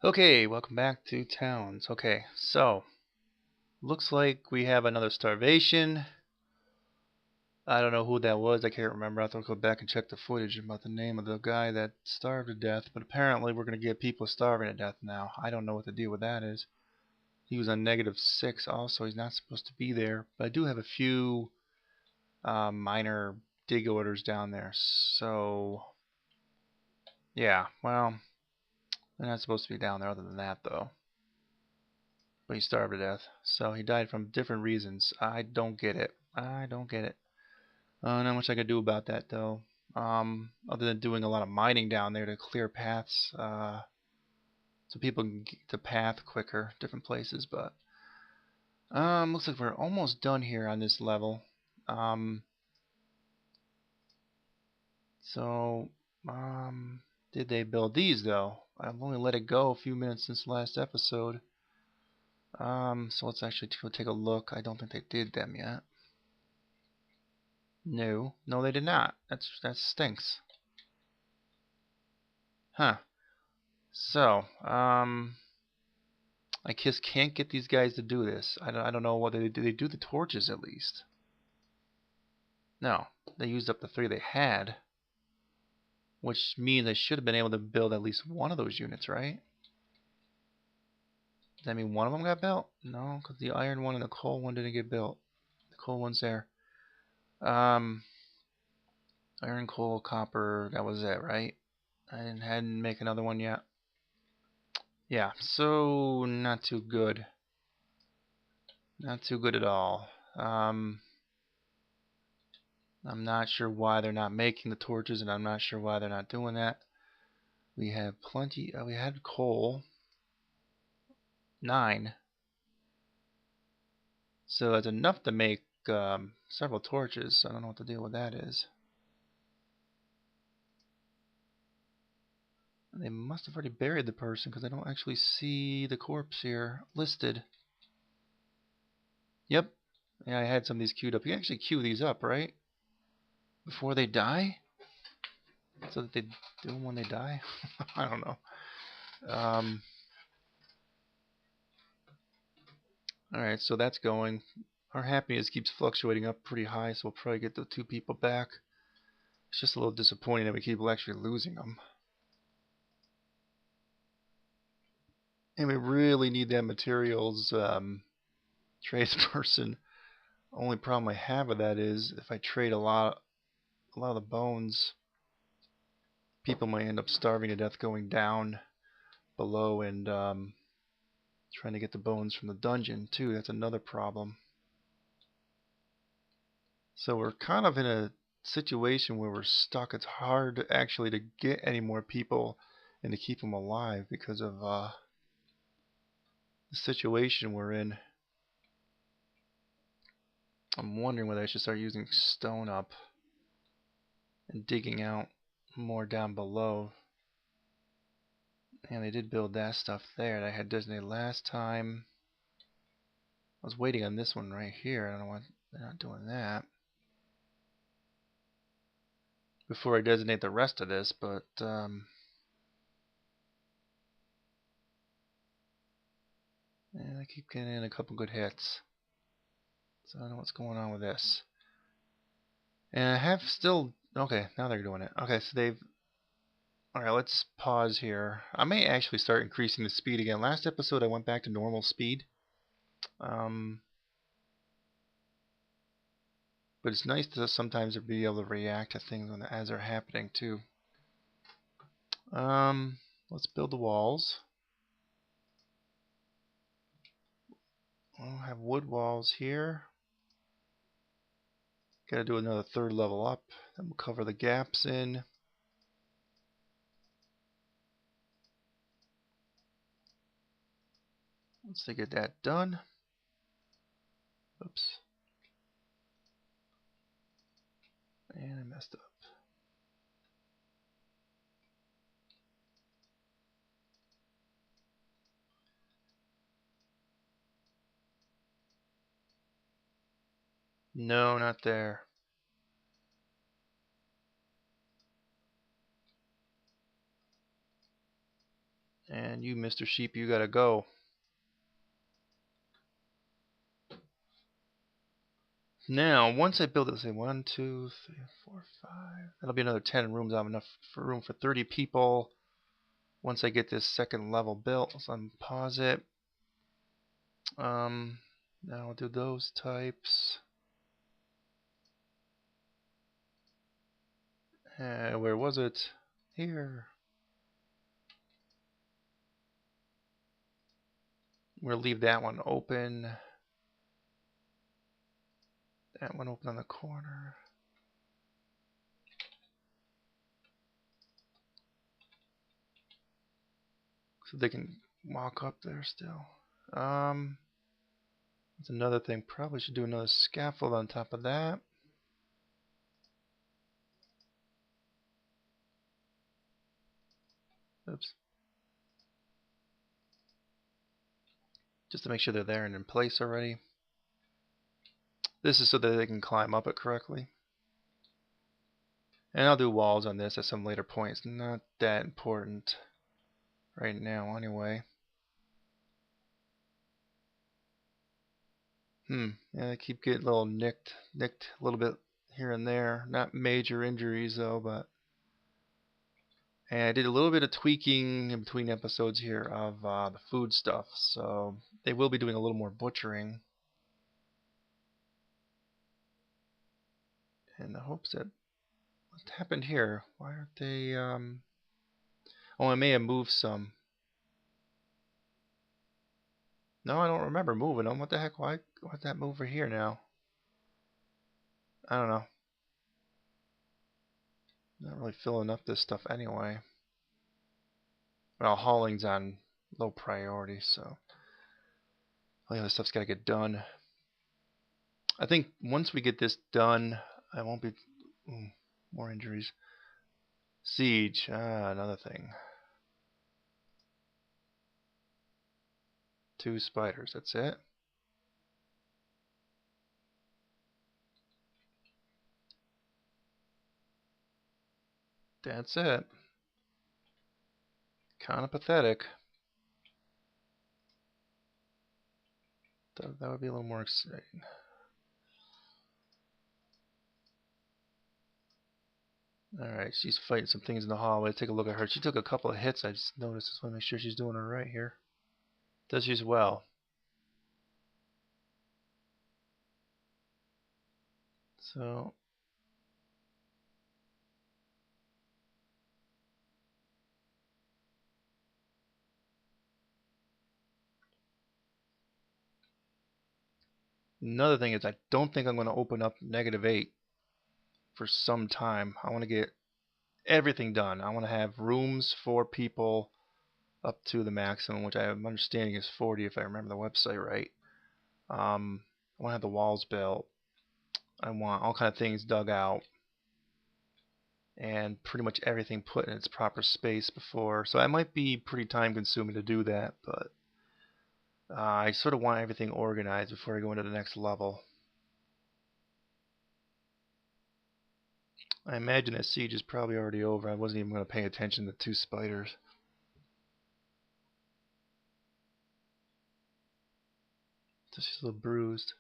Okay, welcome back to towns. Okay, so looks like we have another starvation. I don't know who that was. I can't remember. I have to go back and check the footage about the name of the guy that starved to death. But apparently, we're going to get people starving to death now. I don't know what the deal with that is. He was on -6 also. He's not supposed to be there. But I do have a few minor dig orders down there. So, yeah, well, they're not supposed to be down there other than that, though. But he starved to death. So he died from different reasons. I don't get it. I don't get it. Not much I could do about that though. Other than doing a lot of mining down there to clear paths, so people can get the path quicker, different places. But looks like we're almost done here on this level. Um, so did they build these though? I've only let it go a few minutes since the last episode. So let's actually go take a look. I don't think they did them yet. No, no, they did not. That stinks. Huh. So, I just can't get these guys to do this. I don't know what they do. They do the torches at least. No, they used up the 3 they had, which means they should have been able to build at least one of those units, right? Does that mean one of them got built? No, because the iron one and the coal one didn't get built. The coal one's there. Iron, coal, copper. That was it, right? I hadn't make another one yet. Yeah, so not too good. Not too good at all. I'm not sure why they're not making the torches, and I'm not sure why they're not doing that. We have plenty. We had coal. 9. So that's enough to make several torches. I don't know what the deal with that is. They must have already buried the person because I don't actually see the corpse here listed. Yep. Yeah, I had some of these queued up. You can actually queue these up, right? Before they die? So that they do them when they die? I don't know. Alright, so that's going. Our happiness keeps fluctuating up pretty high, so we'll probably get the 2 people back. It's just a little disappointing that we keep actually losing them. And we really need that materials tradesperson. Only problem I have with that is if I trade a lot of the bones, people might end up starving to death going down below and trying to get the bones from the dungeon too. That's another problem. So we're kind of in a situation where we're stuck. It's hard actually to get any more people and to keep them alive because of the situation we're in. I'm wondering whether I should start using stone up and digging out more down below. And they did build that stuff there that I had designated last time. I was waiting on this one right here. I don't know why they're not doing that before I designate the rest of this, but and I keep getting in a couple good hits. So I don't know what's going on with this. And I have still okay, now they're doing it. Okay, so they've alright, let's pause here. I may actually start increasing the speed again. Last episode I went back to normal speed. But it's nice to sometimes be able to react to things as they're happening too. Let's build the walls. We'll have wood walls here. Gotta do another 3rd level up. Then we'll cover the gaps in. Once they get that done. Oops. And I messed up. No, not there. And you, Mr. Sheep, you gotta go. Now, once I build it, let's say 1, 2, 3, 4, 5. That'll be another 10 rooms. I have enough room for 30 people. Once I get this second level built, so I'm pause it. Now I'll do those types. Where was it? Here. We'll leave that one open. That one open on the corner. So they can walk up there still. That's another thing. Probably should do another scaffold on top of that. Oops. Just to make sure they're there and in place already. This is so that they can climb up it correctly. And I'll do walls on this at some later point. It's not that important right now anyway. Yeah, I keep getting a little nicked a little bit here and there. Not major injuries though, but and I did a little bit of tweaking in between episodes here of the food stuff, so they will be doing a little more butchering in the hopes that what happened here? Why aren't they? Oh, I may have moved some. No, I don't remember moving them. What the heck? Why'd that move over here now? I don't know. Not really filling up this stuff anyway. Well, hauling's on low priority, so all the other stuff's got to get done. I think once we get this done, I won't be more injuries. Siege, another thing. 2 spiders, that's it. That's it. Kind of pathetic. That would be a little more exciting. Alright, she's fighting some things in the hallway. Take a look at her. She took a couple of hits. I just noticed. Just want to make sure she's doing alright here. Does she's well. So another thing is I don't think I'm going to open up -8 for some time. I want to get everything done. I want to have rooms for people up to the maximum, which I am understanding is 40 if I remember the website right. I want to have the walls built. I want all kind of things dug out and pretty much everything put in its proper space before. So it might be pretty time consuming to do that, but I sort of want everything organized before I go into the next level. I imagine that siege is probably already over. I wasn't even going to pay attention to 2 spiders. Just a little bruised.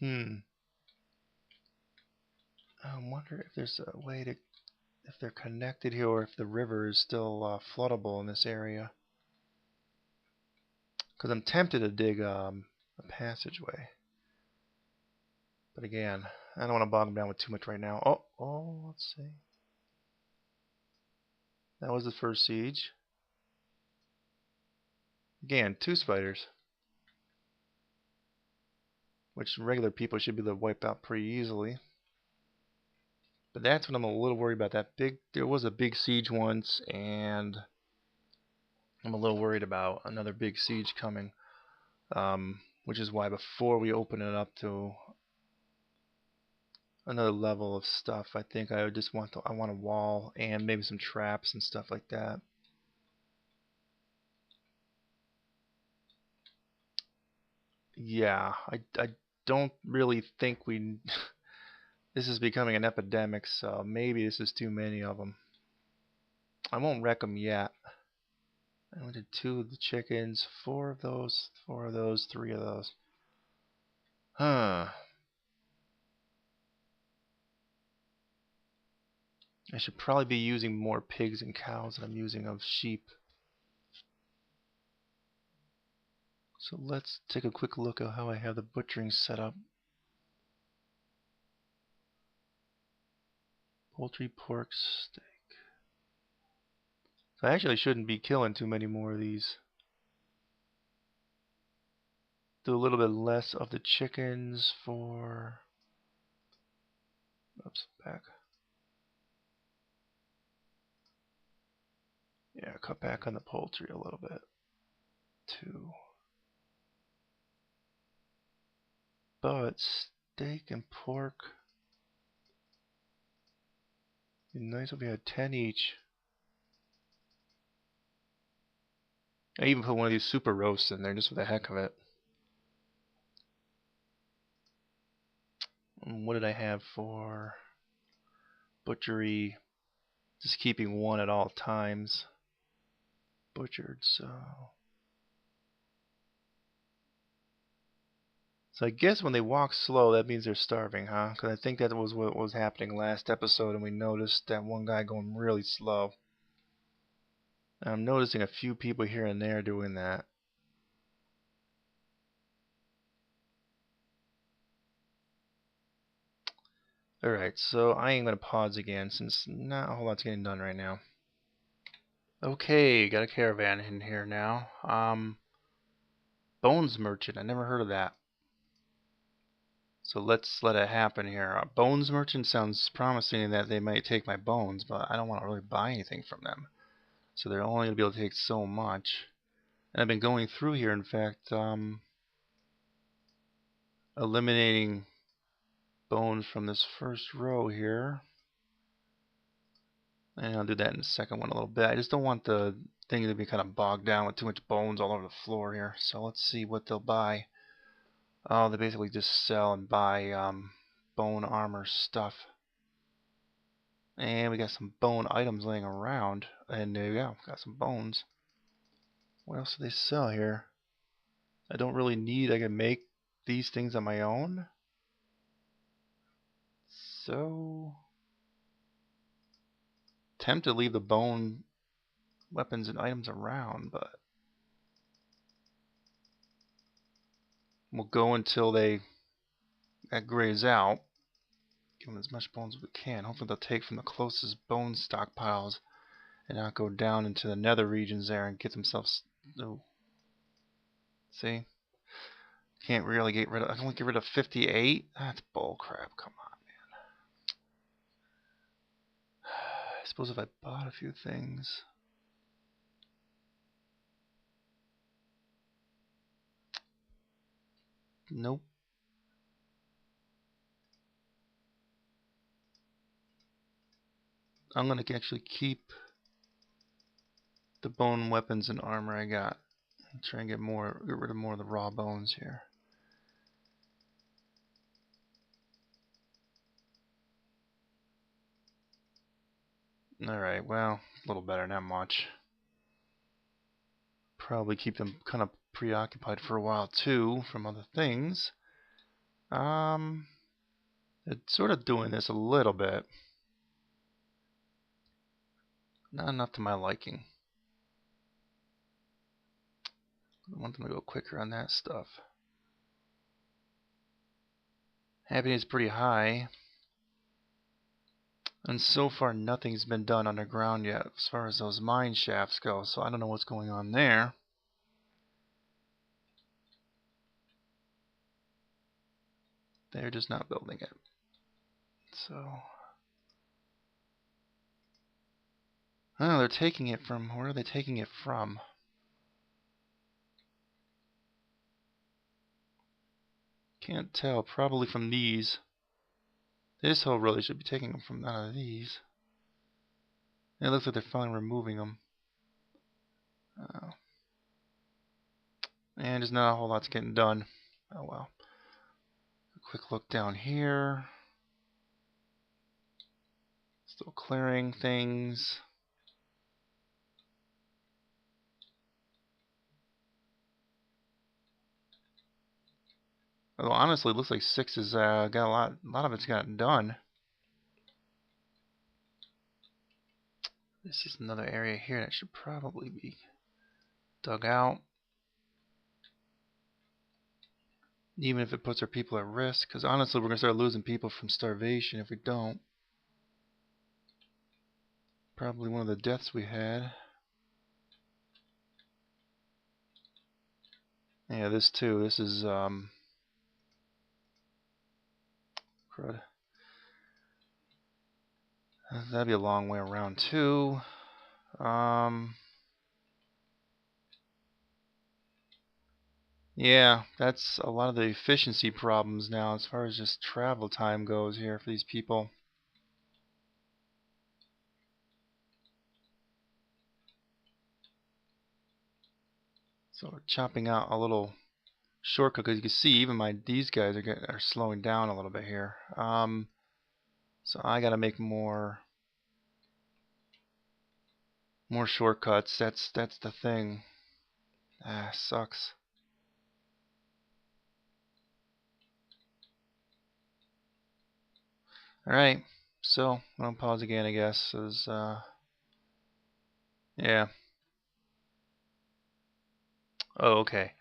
I wonder if there's a way to, if they're connected here, or if the river is still floodable in this area. Because I'm tempted to dig a passageway. But again, I don't want to bog them down with too much right now. Oh, let's see. That was the first siege. Again, 2 spiders. Which regular people should be able to wipe out pretty easily. But that's what I'm a little worried about. There was a big siege once, and I'm a little worried about another big siege coming. Which is why before we open it up to another level of stuff, I think I just want I want a wall and maybe some traps and stuff like that. Yeah, I don't really think we This is becoming an epidemic, so maybe this is too many of them. I won't wreck them yet. I only did 2 of the chickens, 4 of those, 4 of those, 3 of those. Huh. I should probably be using more pigs and cows than I'm using of sheep. So let's take a quick look at how I have the butchering set up. Poultry, pork, steak. So I actually shouldn't be killing too many more of these. Do a little bit less of the chickens for... Oops, back. Yeah, cut back on the poultry a little bit. 2. But steak and pork... It'd be nice if we had 10 each. I even put one of these super roasts in there just for the heck of it. And what did I have for butchery? Just keeping 1 at all times. Butchered, so I guess when they walk slow, that means they're starving, huh? Because I think that was what was happening last episode, and we noticed that one guy going really slow. And I'm noticing a few people here and there doing that. Alright, so I am going to pause again since not a whole lot's getting done right now. Okay, got a caravan in here now. Bones Merchant, I never heard of that. So let's let it happen here. Bones Merchant sounds promising that they might take my bones, but I don't want to really buy anything from them. So they're only going to be able to take so much. And I've been going through here, in fact, eliminating bones from this first row here. And I'll do that in the second one a little bit. I just don't want the thing to be kind of bogged down with too much bones all over the floor here. So let's see what they'll buy. Oh, they basically just sell and buy bone armor stuff. And we got some bone items laying around. And there we go, got some bones. What else do they sell here? I don't really need, I can make these things on my own. So, tempted to leave the bone weapons and items around, but we'll go until that grays out. Give them as much bones as we can. Hopefully they'll take from the closest bone stockpiles and not go down into the nether regions there and get themselves... Oh. See? Can't really get rid of... I can only get rid of 58? That's bullcrap. Come on, man. I suppose if I bought a few things... Nope. I'm going to actually keep the bone weapons and armor I got. And try and get rid of more of the raw bones here. Alright, well, a little better, not much. Probably keep them kind of preoccupied for a while too from other things. It's sort of doing this a little bit. Not enough to my liking. I want them to go quicker on that stuff. Happiness is pretty high. And so far nothing's been done underground yet as far as those mine shafts go, so I don't know what's going on there. They're just not building it. So... Oh, they're taking it from... Where are they taking it from? Can't tell. Probably from these. This whole row, they should be taking them from none of these. It looks like they're finally removing them. And there's not a whole lot's getting done. Oh well. A quick look down here. Still clearing things. Well, honestly, it looks like 6 has got a lot of it's gotten done. This is another area here that should probably be dug out. Even if it puts our people at risk, because honestly, we're going to start losing people from starvation if we don't. Probably one of the deaths we had. Yeah, this too. This is, crud. That'd be a long way around too. Yeah, that's a lot of the efficiency problems now as far as just travel time goes here for these people. So we're chopping out a little shortcut because you can see even these guys are slowing down a little bit here. So I gotta make more shortcuts. That's the thing. Ah, sucks. Alright, so I'll pause again, I guess. Yeah. Oh, okay.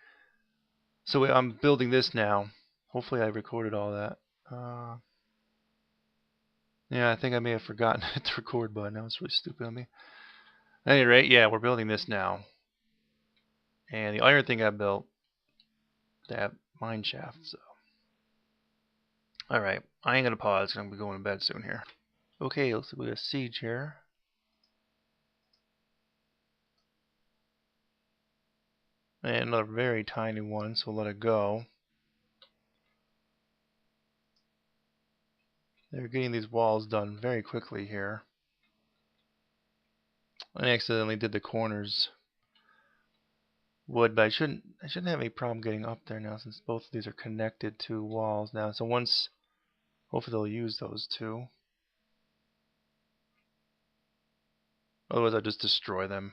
So I'm building this now. Hopefully I recorded all that. Yeah, I think I may have forgotten to hit the record button. That was really stupid of me. At any rate, yeah, we're building this now. And the iron thing I built, that mine shaft, so. Alright, I ain't gonna pause because I'm gonna be going to bed soon here. Okay, looks like we got a siege here. And another very tiny one, so we'll let it go. They're getting these walls done very quickly here. I accidentally did the corners wood, but I shouldn't have any problem getting up there now since both of these are connected to walls now. So once, hopefully they'll use those two. Otherwise I'll just destroy them.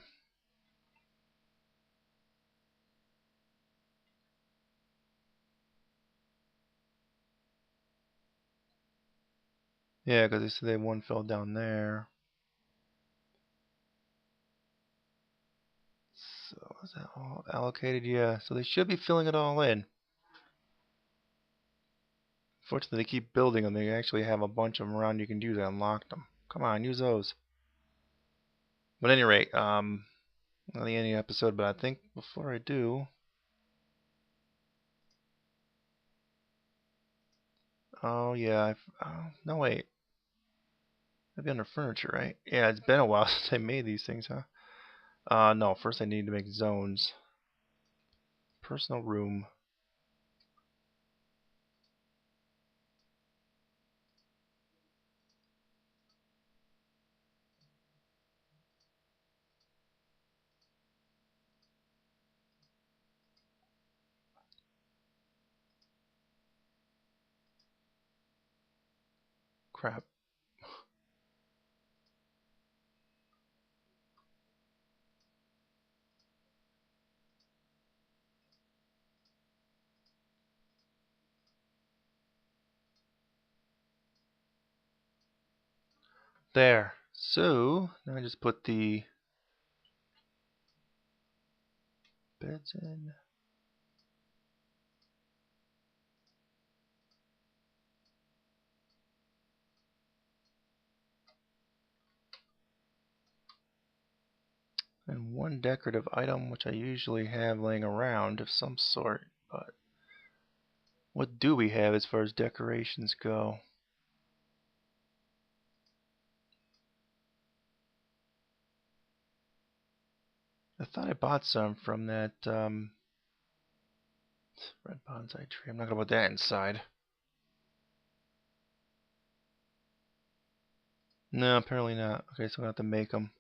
Yeah, because they said one fell down there. So is that all allocated? Yeah, so they should be filling it all in. Fortunately, they keep building them. They actually have a bunch of them around you can do to unlock them. Come on, use those. But at any rate, not the end of the episode, but I think before I do, oh yeah, no wait, that'd be under furniture, right? Yeah, it's been a while since I made these things, huh? No, first I need to make zones. Personal room. Crap. There. So, now I just put the beds in. And one decorative item, which I usually have laying around of some sort, but what do we have as far as decorations go? I thought I bought some from that red bonsai tree. I'm not gonna put that inside. No, apparently not. Okay, so I'm gonna have to make them.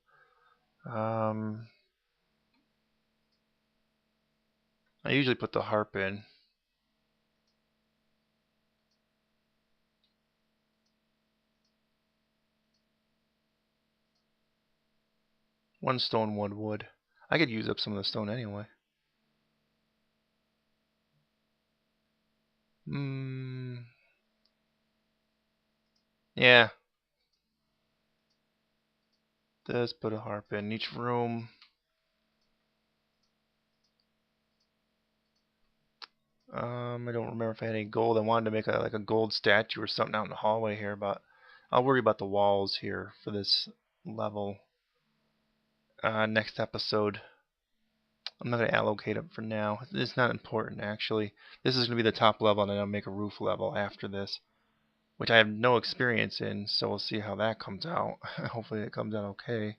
I usually put the harp in. One stone, one wood. I could use up some of the stone anyway. Yeah. Let's put a harp in each room. I don't remember if I had any gold. I wanted to make like a gold statue or something out in the hallway here, but I'll worry about the walls here for this level. Next episode. I'm not going to allocate them for now. It's not important, actually. This is going to be the top level, and then I'll make a roof level after this, which I have no experience in, so we'll see how that comes out. Hopefully it comes out okay.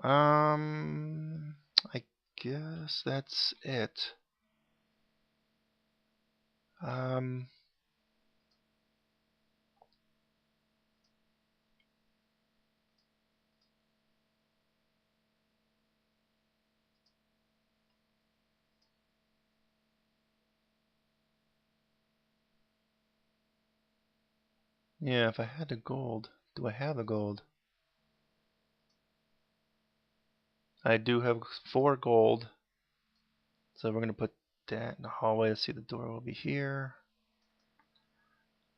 I guess that's it. Yeah, if I had the gold. Do I have the gold? I do have 4 gold. So we're going to put that in the hallway. Let's see, the door will be here.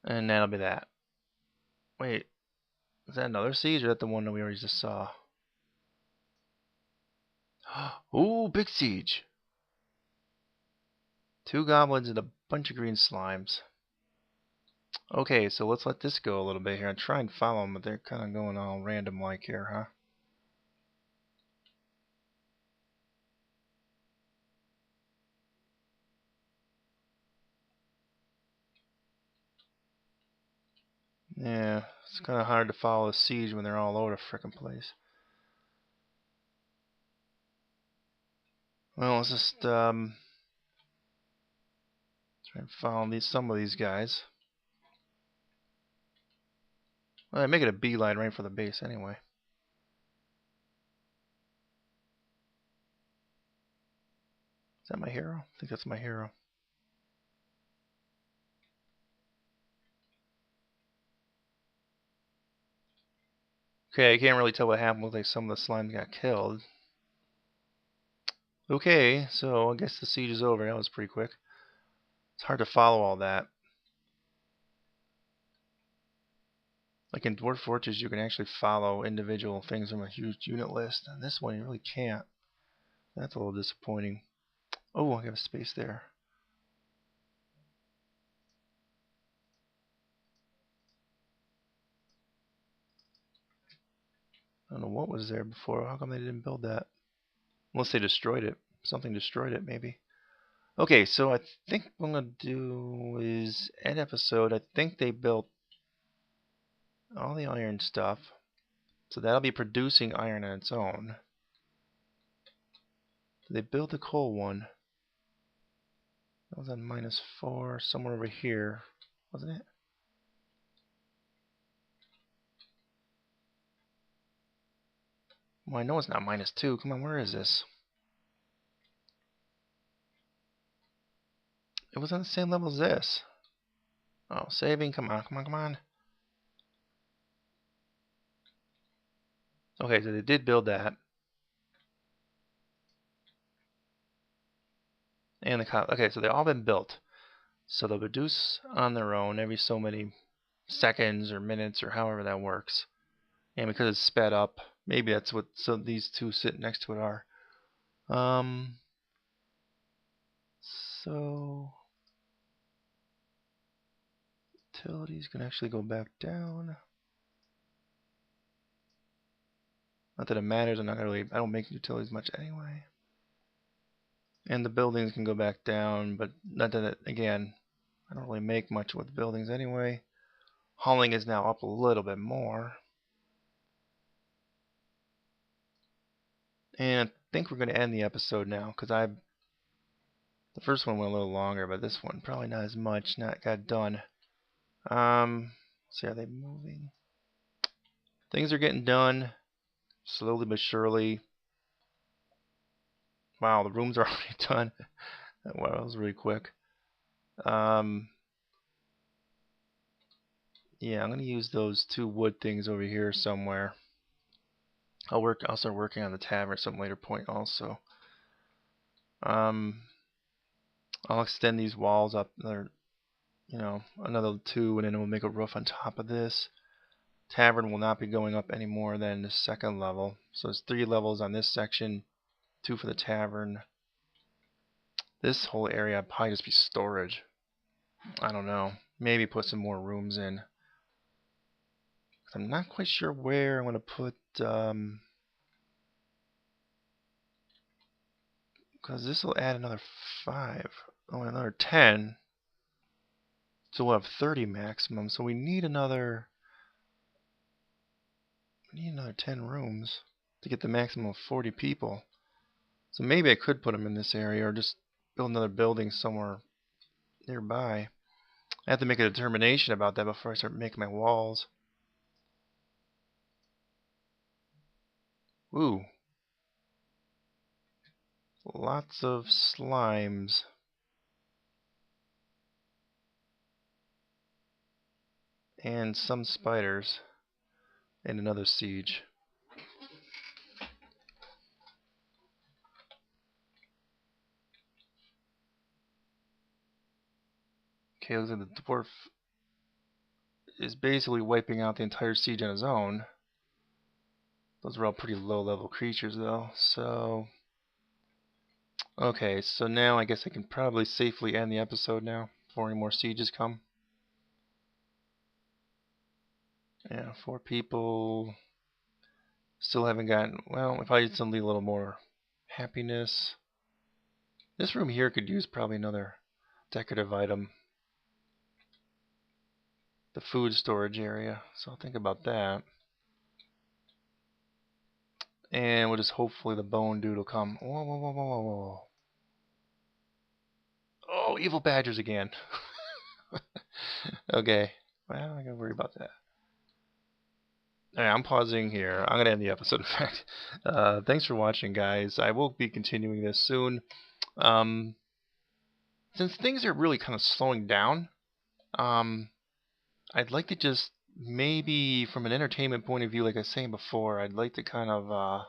And that'll be that. Wait, is that another siege or is that the one that we already just saw? Ooh, big siege. 2 goblins and a bunch of green slimes. Okay, so let's let this go a little bit here and try and follow them, but they're kind of going all random like here, huh? Yeah, it's kind of hard to follow a siege when they're all over the frickin' place. Well, let's just try and follow some of these guys. Well, I make it a beeline right for the base anyway. Is that my hero? I think that's my hero. Okay, I can't really tell what happened. Looks like some of the slime got killed. Okay, so I guess the siege is over. That was pretty quick. It's hard to follow all that. Like in Dwarf Fortress, you can actually follow individual things from a huge unit list. And this one, you really can't. That's a little disappointing. Oh, I got a space there. I don't know what was there before. How come they didn't build that? Unless they destroyed it. Something destroyed it, maybe. Okay, so I think what I'm going to do is end episode. I think they built all the iron stuff. So that'll be producing iron on its own. Did they build the coal one? That was on -4, somewhere over here, wasn't it? Well, I know it's not -2. Come on, where is this? It was on the same level as this. Oh, saving. Come on, come on, come on. Okay, so they did build that. And the okay, so they've all been built. So they'll reduce on their own every so many seconds or minutes or however that works. And because it's sped up, maybe that's what these two sitting next to it are. So utilities can actually go back down. Not that it matters. I don't make utilities much anyway. And the buildings can go back down, but not that again, I don't really make much with buildings anyway. Hauling is now up a little bit more. And I think we're going to end the episode now because the first one went a little longer, but this one probably not as much. Not got done. See, are they moving? Things are getting done slowly but surely. Wow, the rooms are already done. Wow, that was really quick. Yeah, I'm going to use those 2 wood things over here somewhere. I'll start working on the tavern at some later point also. I'll extend these walls up another, another 2, and then we'll make a roof on top of this. Tavern will not be going up any more than the second level. So it's 3 levels on this section, 2 for the tavern. This whole area would probably just be storage. I don't know. Maybe put some more rooms in. I'm not quite sure where I'm going to put, because this will add another 5. Oh, another 10. So we'll have 30 maximum. So we need another 10 rooms to get the maximum of 40 people. So maybe I could put them in this area or just build another building somewhere nearby. I have to make a determination about that before I start making my walls. Ooh. Lots of slimes. And some spiders. And another siege. Okay, looks like the dwarf is basically wiping out the entire siege on his own. Those are all pretty low level creatures though, so... Okay, so now I guess I can probably safely end the episode now, before any more sieges come. Yeah, 4 people... Still haven't gotten... Well, if I need something a little more happiness... This room here could use probably another decorative item. The food storage area, so I'll think about that. And we'll just hopefully the bone dude will come. Whoa, whoa, whoa, whoa, whoa, whoa. Oh, evil badgers again. Okay, well, I gotta worry about that. Alright, I'm pausing here. I'm gonna end the episode, in fact. Thanks for watching, guys. I will be continuing this soon. Since things are really kind of slowing down, I'd like to just maybe from an entertainment point of view, like I was saying before, I'd like to kind of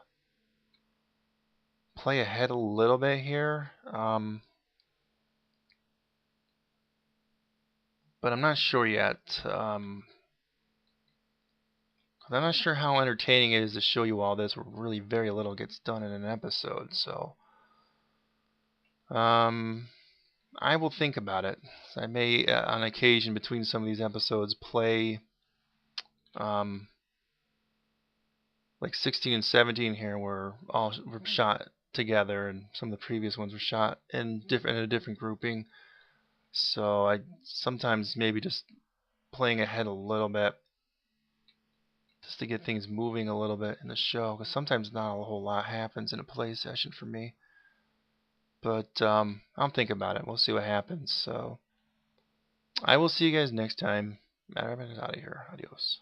play ahead a little bit here. But I'm not sure yet. I'm not sure how entertaining it is to show you all this where really very little gets done in an episode. So I will think about it. I may, on occasion, between some of these episodes, play like 16 and 17 here, were shot together, and some of the previous ones were shot in a different grouping. So I sometimes maybe just playing ahead a little bit, just to get things moving a little bit in the show, because sometimes not a whole lot happens in a play session for me. But I'll think about it. We'll see what happens. So I will see you guys next time. I'm out of here. Adios.